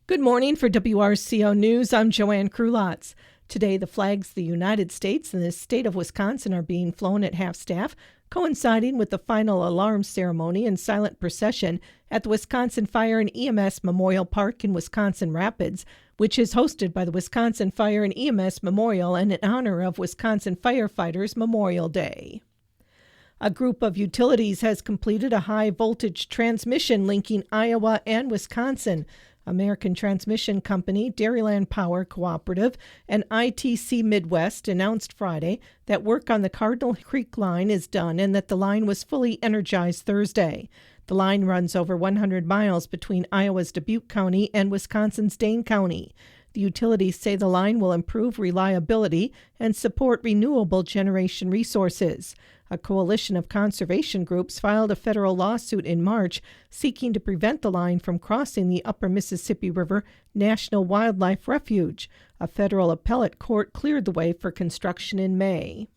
Good morning for WRCO News. I'm Joanne Krulotz. Today, the flags of the United States and the state of Wisconsin are being flown at half-staff, coinciding with the final alarm ceremony and silent procession at the Wisconsin Fire and EMS Memorial Park in Wisconsin Rapids, which is hosted by the Wisconsin Fire and EMS Memorial and in honor of Wisconsin Firefighters Memorial Day. A group of utilities has completed a high-voltage transmission linking Iowa and Wisconsin. American Transmission Company, Dairyland Power Cooperative, and ITC Midwest announced Friday that work on the Cardinal Creek line is done and that the line was fully energized Thursday. The line runs over 100 miles between Iowa's Dubuque County and Wisconsin's Dane County. The utilities say the line will improve reliability and support renewable generation resources. A coalition of conservation groups filed a federal lawsuit in March seeking to prevent the line from crossing the Upper Mississippi River National Wildlife Refuge. A federal appellate court cleared the way for construction in May.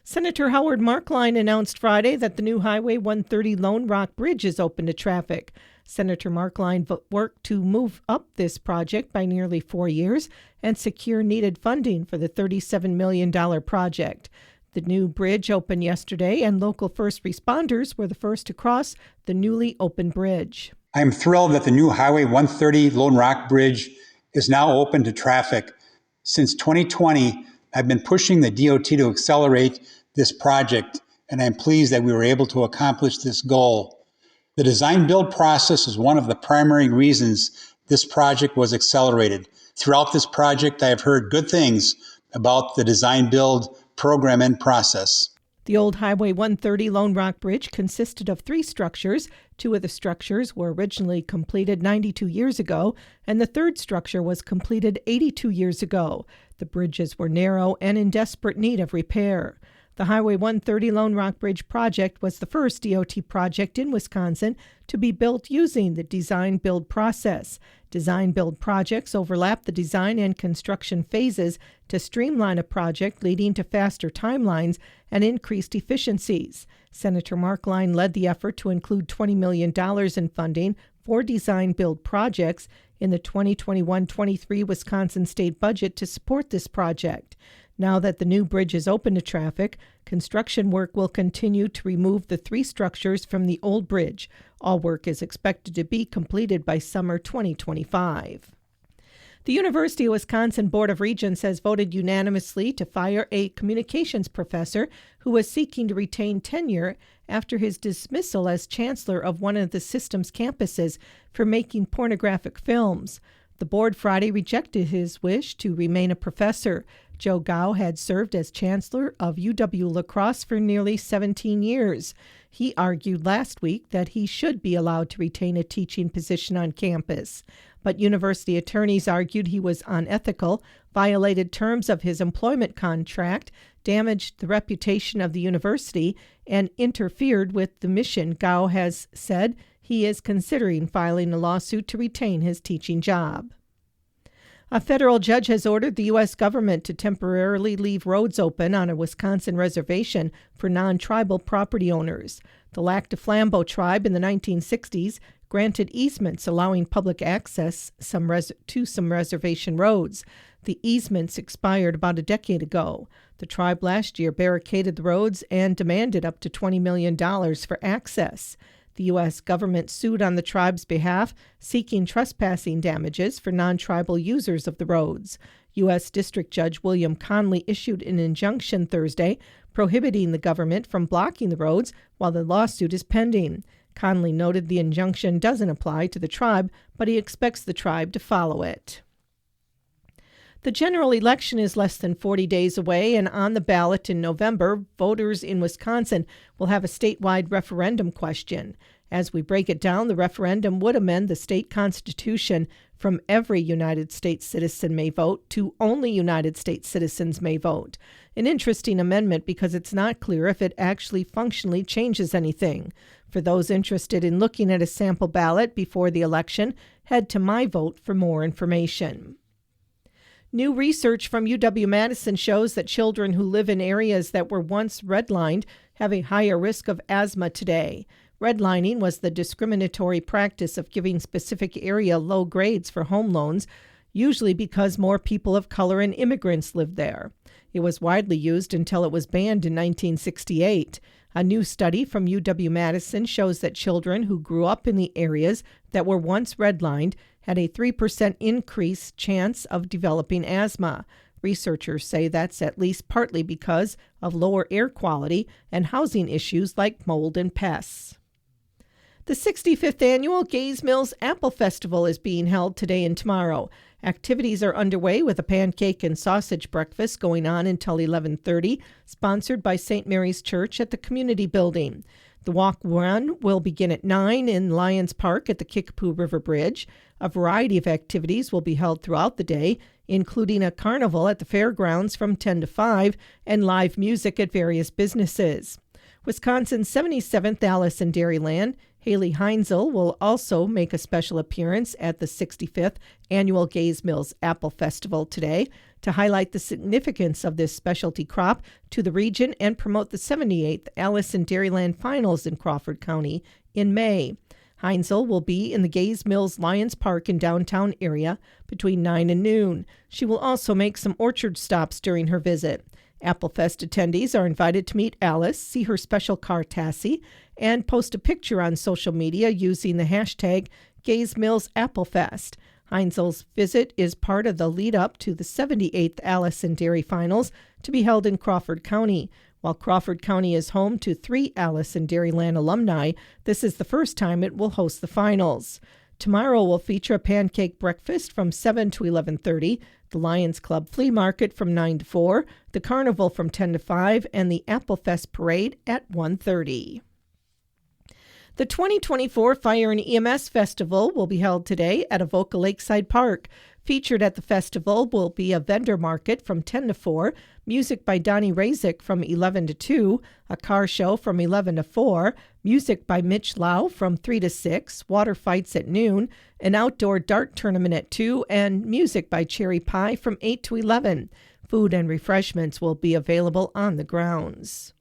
Senator Howard Marklein announced Friday that the new Highway 130 Lone Rock Bridge is open to traffic. Senator Marklein worked to move up this project by nearly 4 years and secure needed funding for the $37 million project. The new bridge opened yesterday, and local first responders were the first to cross the newly opened bridge. I am thrilled that the new Highway 130 Lone Rock Bridge is now open to traffic. Since 2020, I've been pushing the DOT to accelerate this project, and I'm pleased that we were able to accomplish this goal. The design-build process is one of the primary reasons this project was accelerated. Throughout this project, I have heard good things about the design-build program and process. The old Highway 130 Lone Rock Bridge consisted of 3 structures. 2 of the structures were originally completed 92 years ago, and the 3rd structure was completed 82 years ago. The bridges were narrow and in desperate need of repair. The Highway 130 Lone Rock Bridge project was the first DOT project in Wisconsin to be built using the design-build process. Design-build projects overlap the design and construction phases to streamline a project, leading to faster timelines and increased efficiencies. Senator Marklein led the effort to include $20 million in funding for design-build projects in the 2021-23 Wisconsin state budget to support this project. Now that the new bridge is open to traffic, construction work will continue to remove the 3 structures from the old bridge. All work is expected to be completed by summer 2025. The University of Wisconsin Board of Regents has voted unanimously to fire a communications professor who was seeking to retain tenure after his dismissal as chancellor of one of the system's campuses for making pornographic films. The board Friday rejected his wish to remain a professor. Joe Gao had served as chancellor of UW-La Crosse for nearly 17 years. He argued last week that he should be allowed to retain a teaching position on campus. But university attorneys argued he was unethical, violated terms of his employment contract, damaged the reputation of the university, and interfered with the mission. Gao has said he is considering filing a lawsuit to retain his teaching job. A federal judge has ordered the U.S. government to temporarily leave roads open on a Wisconsin reservation for non-tribal property owners. The Lac du Flambeau tribe in the 1960s granted easements allowing public access to some reservation roads. The easements expired about a decade ago. The tribe last year barricaded the roads and demanded up to $20 million for access. The U.S. government sued on the tribe's behalf, seeking trespassing damages for non-tribal users of the roads. U.S. District Judge William Conley issued an injunction Thursday prohibiting the government from blocking the roads while the lawsuit is pending. Conley noted the injunction doesn't apply to the tribe, but he expects the tribe to follow it. The general election is less than 40 days away, and on the ballot in November, voters in Wisconsin will have a statewide referendum question. As we break it down, the referendum would amend the state constitution from every United States citizen may vote to only United States citizens may vote. An interesting amendment because it's not clear if it actually functionally changes anything. For those interested in looking at a sample ballot before the election, head to MyVote for more information. New research from UW-Madison shows that children who live in areas that were once redlined have a higher risk of asthma today. Redlining was the discriminatory practice of giving specific area low grades for home loans, usually because more people of color and immigrants lived there. It was widely used until it was banned in 1968. A new study from UW-Madison shows that children who grew up in the areas that were once redlined had a 3% increased chance of developing asthma. Researchers say that's at least partly because of lower air quality and housing issues like mold and pests. The 65th Annual Gays Mills Apple Festival is being held today and tomorrow. Activities are underway with a pancake and sausage breakfast going on until 11:30, sponsored by St. Mary's Church at the Community Building. The walk-run will begin at 9 in Lions Park at the Kickapoo River Bridge. A variety of activities will be held throughout the day, including a carnival at the fairgrounds from 10 to 5 and live music at various businesses. Wisconsin's 77th Alice in Dairyland, Haley Heinzel, will also make a special appearance at the 65th Annual Gays Mills Apple Festival today to highlight the significance of this specialty crop to the region and promote the 78th Alice in Dairyland Finals in Crawford County in May. Heinzel will be in the Gays Mills Lions Park in downtown area between 9 and noon. She will also make some orchard stops during her visit. Applefest attendees are invited to meet Alice, see her special car Tassie, and post a picture on social media using the hashtag Gays Mills Applefest. Heinzel's visit is part of the lead-up to the 78th Alice and Dairy Finals to be held in Crawford County. While Crawford County is home to 3 Alice in Dairyland alumni, this is the first time it will host the finals. Tomorrow will feature a pancake breakfast from 7 to 11:30, the Lions Club Flea Market from 9 to 4, the Carnival from 10 to 5, and the Applefest Parade at 1:30. The 2024 Fire and EMS Festival will be held today at Avoca Lakeside Park. Featured at the festival will be a vendor market from 10 to 4, music by Donnie Razik from 11 to 2, a car show from 11 to 4, music by Mitch Lau from 3 to 6, water fights at noon, an outdoor dart tournament at 2, and music by Cherry Pie from 8 to 11. Food and refreshments will be available on the grounds.